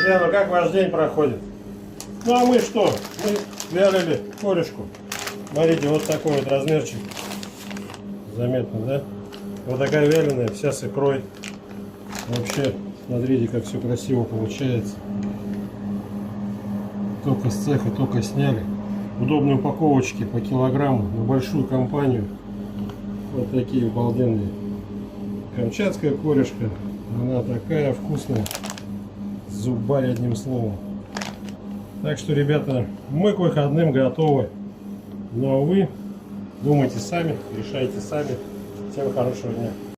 Друзья, ну как ваш день проходит? Ну а мы что? Мы вялили корешку. Смотрите, вот такой вот размерчик. Заметно, да? Вот такая вяленая, вся с икрой. Вообще, смотрите, как все красиво получается. Только с цеха, только сняли. Удобные упаковочки по килограмму на большую компанию. Вот такие обалденные. Камчатская корешка. Она такая вкусная. Зубарь, одним словом. Так что, ребята, мы к выходным готовы. Ну а вы думайте сами, решайте сами. Всем хорошего дня.